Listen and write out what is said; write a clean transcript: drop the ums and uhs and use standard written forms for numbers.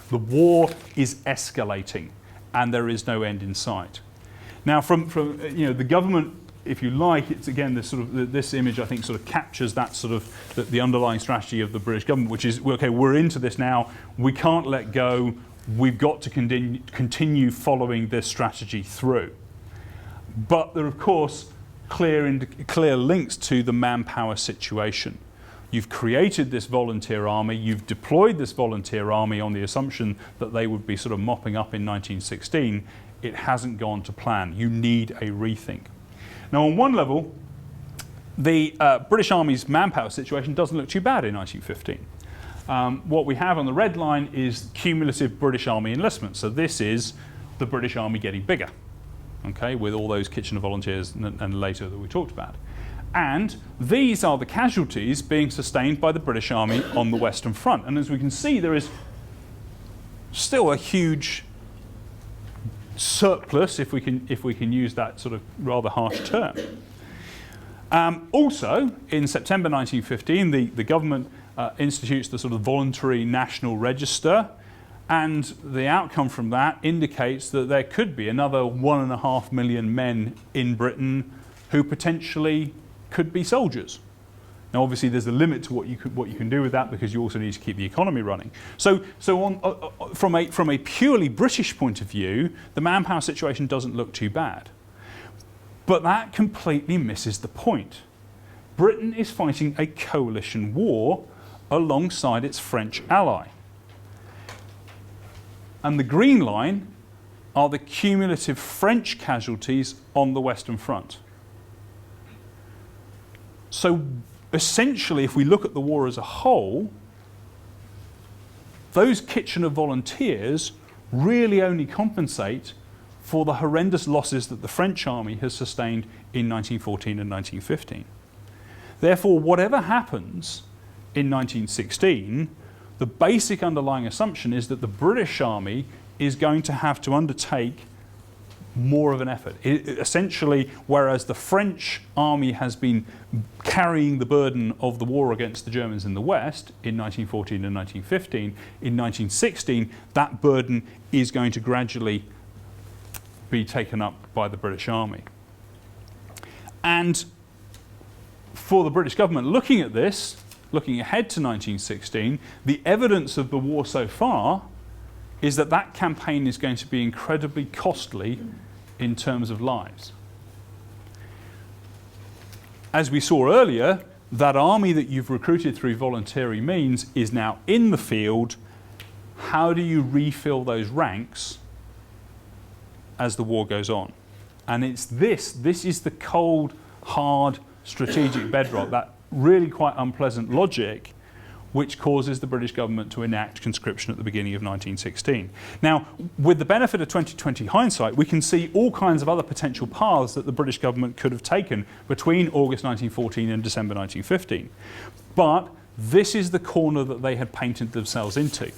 The war is escalating, and there is no end in sight. Now, from the government, if you like, it's again this sort of this image I think sort of captures that sort of the underlying strategy of the British government, which is okay, we're into this now. We can't let go. We've got to continue following this strategy through. But there are, of course, clear links to the manpower situation. You've created this volunteer army, you've deployed this volunteer army on the assumption that they would be sort of mopping up in 1916. It hasn't gone to plan. You need a rethink. Now, on one level, the British Army's manpower situation doesn't look too bad in 1915. What we have on the red line is cumulative British Army enlistment. So this is the British Army getting bigger, okay, with all those Kitchener volunteers and later that we talked about. And these are the casualties being sustained by the British Army on the Western Front. And as we can see, there is still a huge surplus, if we can use that sort of rather harsh term. Also, in September 1915, the government institutes the sort of voluntary national register, and the outcome from that indicates that there could be another 1.5 million men in Britain who potentially could be soldiers. Now, obviously, there's a limit to what you can do with that, because you also need to keep the economy running. So from a purely British point of view, the manpower situation doesn't look too bad. But that completely misses the point. Britain is fighting a coalition war alongside its French ally. And the green line are the cumulative French casualties on the Western Front. So essentially, if we look at the war as a whole, those Kitchener volunteers really only compensate for the horrendous losses that the French army has sustained in 1914 and 1915. Therefore, whatever happens in 1916, the basic underlying assumption is that the British army is going to have to undertake more of an effort. Essentially, whereas the French army has been carrying the burden of the war against the Germans in the West in 1914 and 1915, in 1916, that burden is going to gradually be taken up by the British army. And for the British government looking at this, looking ahead to 1916, the evidence of the war so far is that that campaign is going to be incredibly costly in terms of lives. As we saw earlier, that army that you've recruited through voluntary means is now in the field. How do you refill those ranks as the war goes on? And it's this is the cold, hard, strategic bedrock, that really quite unpleasant logic, which causes the British government to enact conscription at the beginning of 1916. Now, with the benefit of 2020 hindsight, we can see all kinds of other potential paths that the British government could have taken between August 1914 and December 1915. But this is the corner that they had painted themselves into.